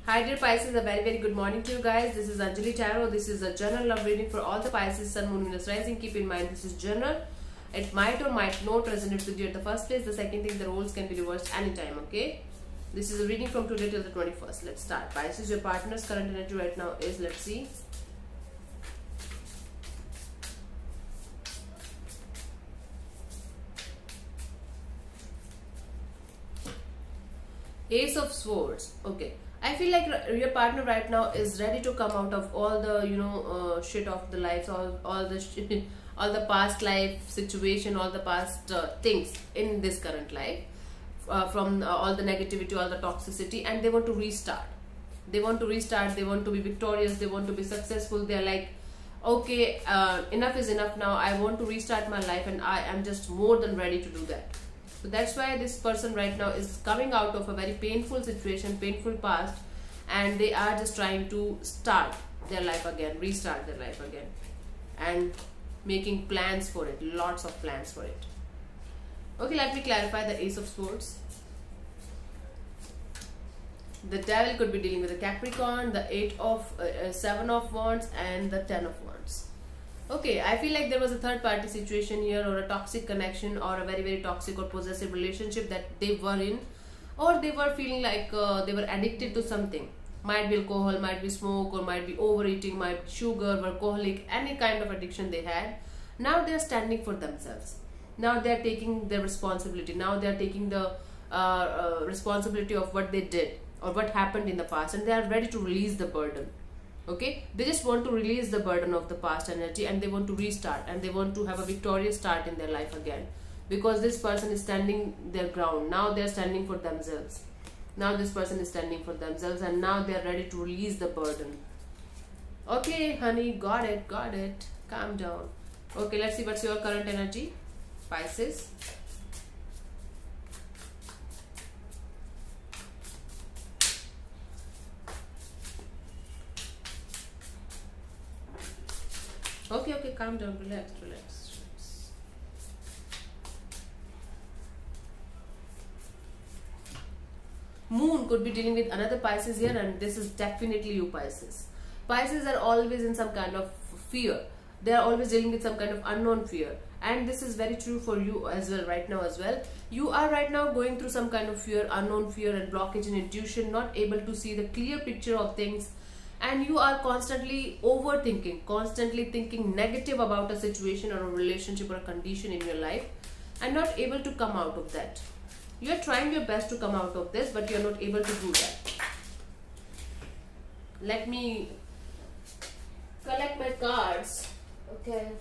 Hi dear Pisces, a very good morning to you guys. This is Anjali Tarot. This is a general love reading for all the Pisces, Sun, Moon, Venus, Rising. Keep in mind this is general. It might or might not resonate with you at the first place. The second thing, the roles can be reversed anytime, okay? This is a reading from today till the 21st. Let's start. Pisces, your partner's current energy right now is, let's see. Ace of Swords. Okay. I feel like your partner right now is ready to come out of all the shit of the life, all the shit, all the past life situation, all the past things in this current life, from all the negativity, all the toxicity, and they want to restart. They want to restart. They want to be victorious. They want to be successful. They're like, okay, enough is enough now. I want to restart my life, and I am just more than ready to do that. So that's why this person right now is coming out of a very painful situation, painful past, and they are just trying to start their life again, restart their life again, and making plans for it, lots of plans for it. Okay, let me clarify the Ace of Swords. The Devil could be dealing with a Capricorn, the 7 of Wands, and the 10 of Wands. Okay, I feel like there was a third party situation here, or a toxic connection, or a very toxic or possessive relationship that they were in, or they were feeling like they were addicted to something. Might be alcohol, might be smoke, or might be overeating, might be sugar, workaholic, any kind of addiction they had. Now they are standing for themselves. Now they are taking their responsibility. Now they are taking the responsibility of what they did or what happened in the past, and they are ready to release the burden. Okay, they just want to release the burden of the past energy, and they want to restart, and they want to have a victorious start in their life again, because this person is standing their ground. Now they are standing for themselves. Now this person is standing for themselves, and now they are ready to release the burden. Okay honey, got it, calm down. Okay, let's see what's your current energy, Pisces. Okay, calm down, relax. Moon could be dealing with another Pisces here, and this is definitely you, Pisces. Pisces are always in some kind of fear. They are always dealing with some kind of unknown fear, and this is very true for you as well right now as well. You are right now going through some kind of fear, unknown fear, and blockage in intuition, not able to see the clear picture of things. And you are constantly overthinking, constantly thinking negative about a situation or a relationship or a condition in your life, and not able to come out of that. You are trying your best to come out of this, but you are not able to do that. Let me collect my cards. Okay.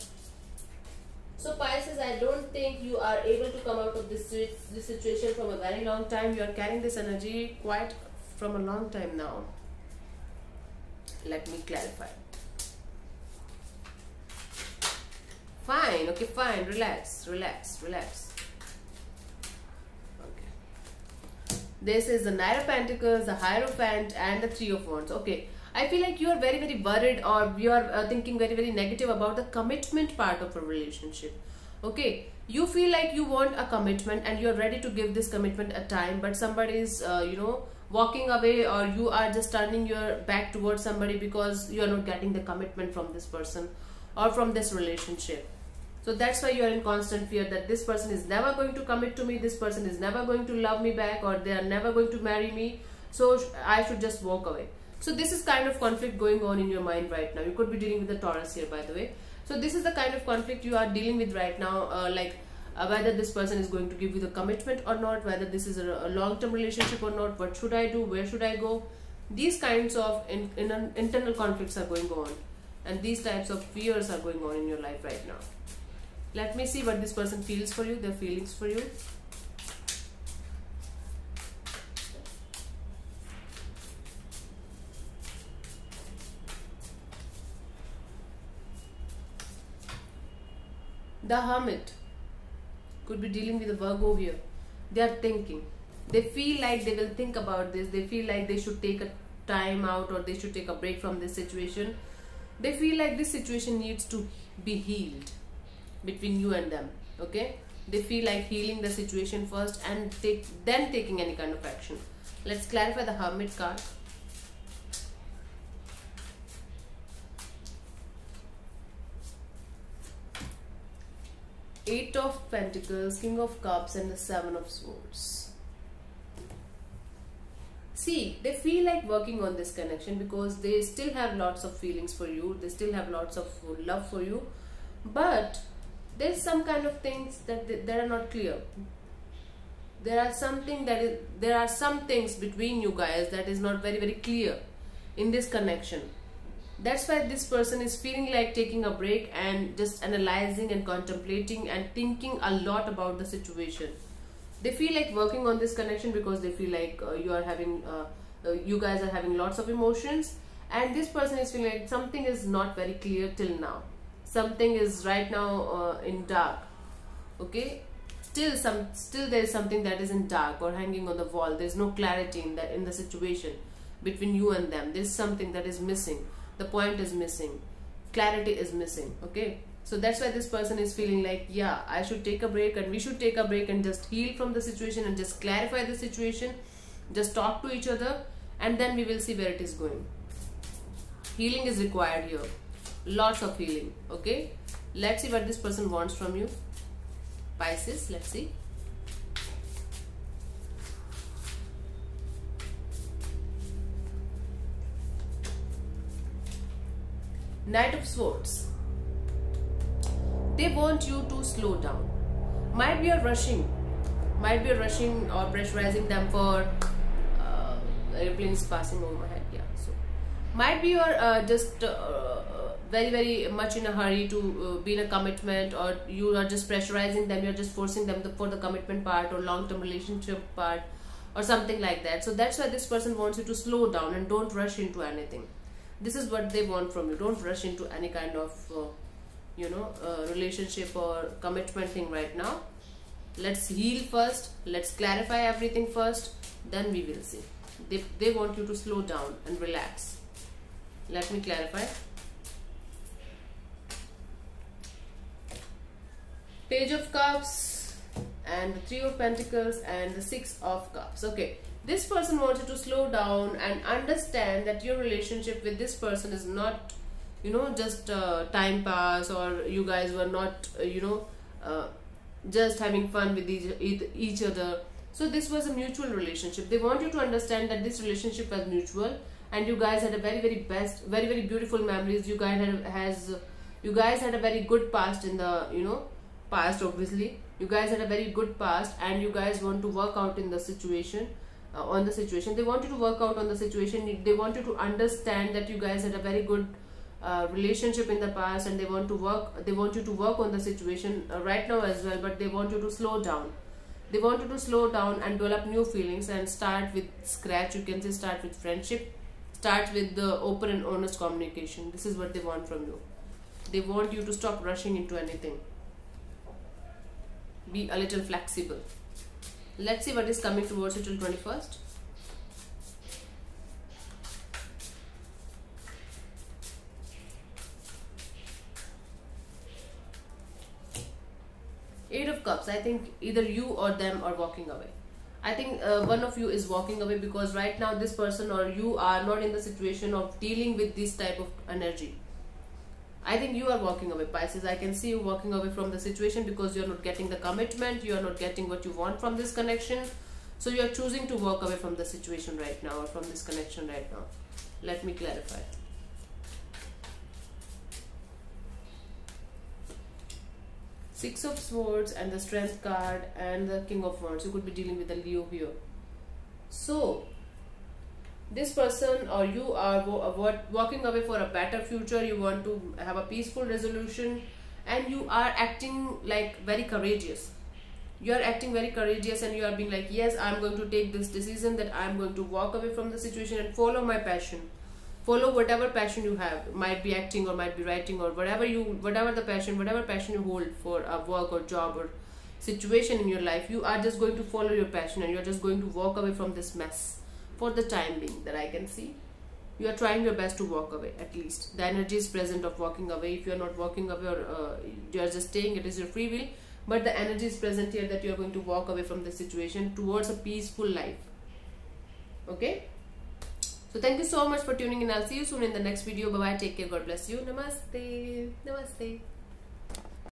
So Pisces, I don't think you are able to come out of this situation from a very long time. You are carrying this energy quite from a long time now. Let me clarify. Fine, okay, fine. Relax. Okay. This is the Knight of Pentacles, the Hierophant, and the 3 of Wands. Okay. I feel like you are very worried, or you are thinking very negative about the commitment part of a relationship. Okay. You feel like you want a commitment, and you are ready to give this commitment a time, but somebody is, walking away, or you are just turning your back towards somebody because you are not getting the commitment from this person or from this relationship. So that's why you are in constant fear that this person is never going to commit to me, this person is never going to love me back, or they are never going to marry me, so I should just walk away. So this is kind of conflict going on in your mind right now. You could be dealing with the Taurus here, by the way. So this is the kind of conflict you are dealing with right now, whether this person is going to give you the commitment or not, whether this is a long-term relationship or not, what should I do, where should I go. These kinds of internal conflicts are going on, and these types of fears are going on in your life right now. Let me see what this person feels for you, their feelings for you. The Hermit could be dealing with a Virgo here. They are thinking. They feel like they will think about this. They feel like they should take a time out, or they should take a break from this situation. They feel like this situation needs to be healed between you and them. Okay. They feel like healing the situation first, and then taking any kind of action. Let's clarify the Hermit card. Eight of Pentacles, King of Cups, and the Seven of Swords. See, they feel like working on this connection because they still have lots of feelings for you. They still have lots of love for you. But there's some kind of things that are not clear. There are some things between you guys that is not very, very clear in this connection. That's why this person is feeling like taking a break and just analyzing and contemplating and thinking a lot about the situation. They feel like working on this connection because they feel like you guys are having lots of emotions, and this person is feeling like something is not very clear till now. Something is right now in dark. Okay, still there is something that is in dark or hanging on the wall. There is no clarity in the situation between you and them. There is something that is missing. The point is missing. Clarity is missing. Okay. So that's why this person is feeling like, yeah, I should take a break, and we should take a break and just heal from the situation and just clarify the situation. Just talk to each other, and then we will see where it is going. Healing is required here. Lots of healing. Okay. Let's see what this person wants from you. Pisces, let's see. Knight of Swords. They want you to slow down. Might be you're rushing or pressurizing them for airplanes passing over my head. Yeah, so might be you're just very, very much in a hurry to be in a commitment, or you are just pressurizing them. You're just forcing them for the commitment part or long-term relationship part or something like that. So that's why this person wants you to slow down and don't rush into anything. This is what they want from you. Don't rush into any kind of relationship or commitment thing right now. Let's heal first. Let's clarify everything first. Then we will see. They want you to slow down and relax. Let me clarify. Page of Cups and the Three of Pentacles and the Six of Cups. Okay. This person wants you to slow down and understand that your relationship with this person is not, just time pass, or you guys were not, just having fun with each other. So this was a mutual relationship. They want you to understand that this relationship was mutual, and you guys had a very, very best, very, very beautiful memories. You guys had a very good past in the, past, obviously. You guys had a very good past, and you guys want to work out in the situation. They want you to work out on the situation. They want you to understand that you guys had a very good relationship in the past, and they want you to work on the situation right now as well, but they want you to slow down. They want you to slow down and develop new feelings and start with scratch. You can say start with friendship, start with the open and honest communication. This is what they want from you. They want you to stop rushing into anything. Be a little flexible. Let's see what is coming towards you till 21st. Eight of Cups. I think either you or them are walking away. I think one of you is walking away because right now this person or you are not in the situation of dealing with this type of energy. I think you are walking away, Pisces. I can see you walking away from the situation because you are not getting the commitment. You are not getting what you want from this connection. So you are choosing to walk away from the situation right now, or from this connection right now. Let me clarify. Six of Swords and the Strength card and the King of Wands. You could be dealing with a Leo here. So this person or you are walking away for a better future. You want to have a peaceful resolution, and you are acting like very courageous. You are acting very courageous, and you are being like, yes, I'm going to take this decision that I'm going to walk away from the situation and follow my passion. Follow whatever passion you have. Might be acting or might be writing or whatever the passion you hold for a work or job or situation in your life. You are just going to follow your passion, and you are just going to walk away from this mess. For the time being, that I can see, you are trying your best to walk away. At least the energy is present of walking away. If you are not walking away, or you are just staying, it is your free will, but the energy is present here that you are going to walk away from the situation towards a peaceful life. Okay, so thank you so much for tuning in. I'll see you soon in the next video. Bye bye, take care, God bless you. Namaste.